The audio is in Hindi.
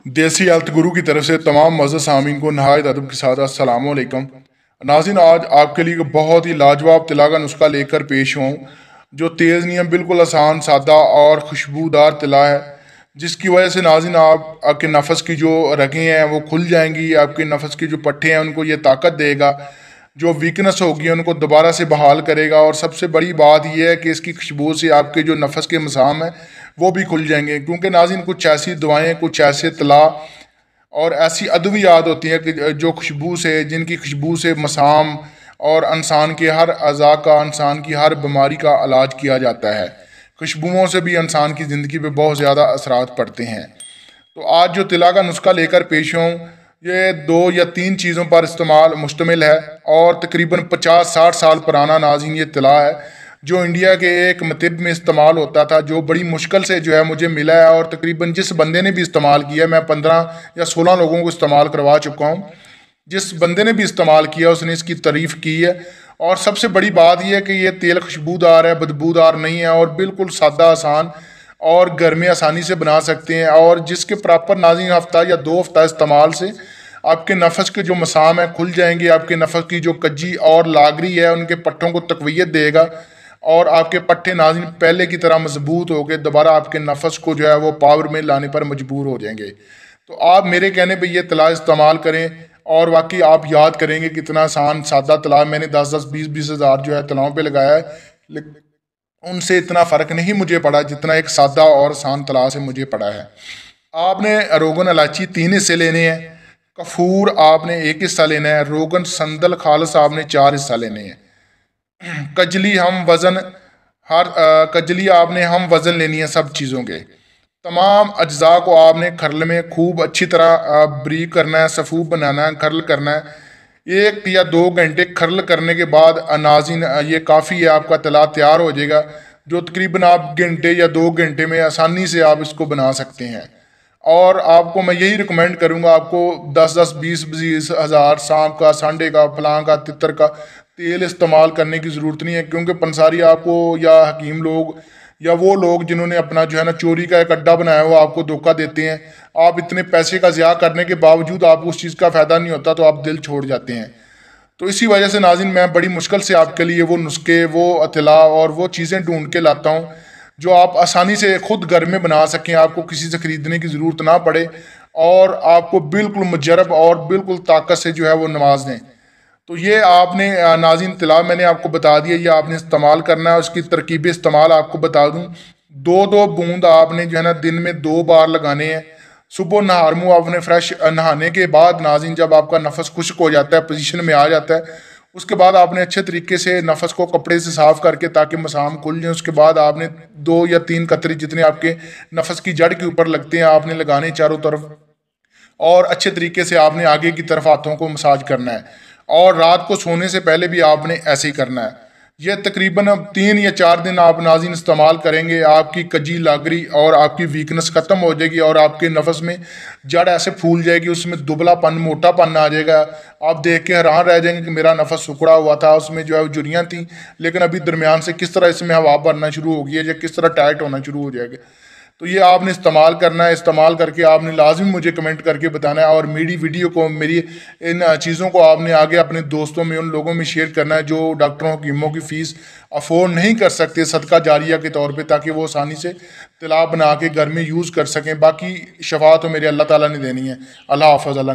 देसी हेल्थ गुरु की तरफ से तमाम मज़हब सामीन को नहायत अदब के साथ अस्सलाम वालेकुम। नाज़रीन, आज आपके लिए एक बहुत ही लाजवाब तिला का नुस्खा लेकर पेश हूँ जो तेज़ नहीं है, बिल्कुल आसान, सादा और खुशबूदार तिला है, जिसकी वजह से नाज़रीन आपके नफ़स की जो रगें हैं वो खुल जाएंगी। आपके नफ़स के जो पट्टे हैं उनको ये ताकत देगा, जो वीकनेस होगी उनको दोबारा से बहाल करेगा। और सबसे बड़ी बात यह है कि इसकी खुशबू से आपके जो नफ़स के मसाम हैं वो भी खुल जाएंगे, क्योंकि नाज़रीन कुछ ऐसी दवाएं, कुछ ऐसे तला और ऐसी अद्वियात होती हैं कि जो खुशबू से, जिनकी खुशबू से मसाम और इंसान के हर अज़ा का, इंसान की हर बीमारी का इलाज किया जाता है। खुशबुओं से भी इंसान की ज़िंदगी पे बहुत ज़्यादा असरात पड़ते हैं। तो आज जो तिला का नुस्खा लेकर पेश हूँ, ये 2 या 3 चीज़ों पर मुश्तमिल है और तकरीबन 50-60 साल पुराना नाज़रीन ये तिला है, जो इंडिया के एक मतिब में इस्तेमाल होता था, जो बड़ी मुश्किल से जो है मुझे मिला है। और तकरीबन जिस बंदे ने भी इस्तेमाल किया, मैं 15 या 16 लोगों को इस्तेमाल करवा चुका हूँ, जिस बंदे ने भी इस्तेमाल किया उसने इसकी तारीफ़ की है। और सबसे बड़ी बात यह है कि ये तेल खुशबूदार है, बदबूदार नहीं है और बिल्कुल सादा, आसान और घर में आसानी से बना सकते हैं। और जिसके प्रॉपर नाज़रीन हफ्ता या 2 हफ्ता इस्तेमाल से आपके नफ़स के जो मसाम है खुल जाएंगे। आपके नफ़स की जो कज्जी और लागरी है उनके पट्टों को तक़वियत देगा और आपके पट्टे नाज़रीन पहले की तरह मजबूत हो गए, दोबारा आपके नफ़स को जो है वो पावर में लाने पर मजबूर हो जाएंगे। तो आप मेरे कहने पे ये तला इस्तेमाल करें और वाकई आप याद करेंगे कितना आसान सादा तला। मैंने 10-10, 20-20 हज़ार जो है तलाओं पे लगाया है, लेकिन उनसे इतना फ़र्क नहीं मुझे पड़ा जितना एक सादा और आसान तला से मुझे पड़ा है। आपने रोगन इलायची 3 हिस्से लेने हैं, कफूर आपने 1 हिस्सा लेना है, रोगन संदल खालस आपने 4 हिस्सा लेने हैं, कजली हम वज़न कजली आपने हम वज़न लेनी है सब चीज़ों के। तमाम अज्जा को आपने खरल में खूब अच्छी तरह ब्रीक करना है, सफ़ूफ बनाना है, खरल करना है। 1 या 2 घंटे खरल करने के बाद नाज़रीन ये काफ़ी है, आपका तला तैयार हो जाएगा, जो तकरीबन आप घंटे या 2 घंटे में आसानी से आप इसको बना सकते हैं। और आपको मैं यही रिकमेंड करूँगा, आपको 10-10, 20-20 हज़ार सांप का, सांडे का, फलां का, तितर का तेल इस्तेमाल करने की ज़रूरत नहीं है, क्योंकि पंसारी आपको या हकीम लोग या वो लोग जिन्होंने अपना जो है ना चोरी का एक अड्डा बनाया हुआ आपको धोखा देते हैं। आप इतने पैसे का ज़िया करने के बावजूद आपको उस चीज़ का फ़ायदा नहीं होता, तो आप दिल छोड़ जाते हैं। तो इसी वजह से नाज़रीन मैं बड़ी मुश्किल से आपके लिए वो नुस्खे, वो अतला और वो चीज़ें ढूंढ के लाता हूँ जो आप आसानी से खुद घर में बना सकें, आपको किसी से ख़रीदने की ज़रूरत ना पड़े और आपको बिल्कुल मुजरब और बिल्कुल ताकत से जो है वो नवाज दें। तो ये आपने नाज़रीन तिला मैंने आपको बता दिया, ये आपने इस्तेमाल करना है। उसकी तरकीब इस्तेमाल आपको बता दूं, 2-2 बूंद आपने जो है ना दिन में 2 बार लगाने हैं। सुबह नहार मुँह आपने फ्रेश नहाने के बाद नाज़रीन जब आपका नफ़स खुश्क हो जाता है, पोजीशन में आ जाता है, उसके बाद आपने अच्छे तरीके से नफ़स को कपड़े से साफ़ करके ताकि मसाम खुल जाए, उसके बाद आपने 2 या 3 कतरे जितने आपके नफ़स की जड़ के ऊपर लगते हैं आपने लगाने चारों तरफ, और अच्छे तरीके से आपने आगे की तरफ हाथों को मसाज करना है। और रात को सोने से पहले भी आपने ऐसे ही करना है। यह तकरीबन 3 या 4 दिन आप नाज़रीन इस्तेमाल करेंगे, आपकी कजी लागरी और आपकी वीकनेस ख़त्म हो जाएगी और आपके नफ़स में जड़ ऐसे फूल जाएगी, उसमें दुबलापन, मोटापन आ जाएगा। आप देख के हैरान रह जाएंगे कि मेरा नफ़स सुखड़ा हुआ था, उसमें जो है जुड़ियाँ थी, लेकिन अभी दरमियान से किस तरह इसमें हवा भरना शुरू हो गई है या किस तरह टाइट होना शुरू हो जाएगा। तो ये आपने इस्तेमाल करना है। इस्तेमाल करके आपने लाजमी मुझे कमेंट करके बताना है और मेरी वीडियो को, मेरी इन चीज़ों को आपने आगे अपने दोस्तों में, उन लोगों में शेयर करना है जो डॉक्टरों, हकीमों की फ़ीस अफोर्ड नहीं कर सकते सदका जारिया के तौर पे, ताकि वो आसानी से तिला बना के घर में यूज़ कर सकें। बाकी शफा तो मेरे अल्लाह ताला ने देनी है। अल्लाह हाफ़िज़। अल्लाह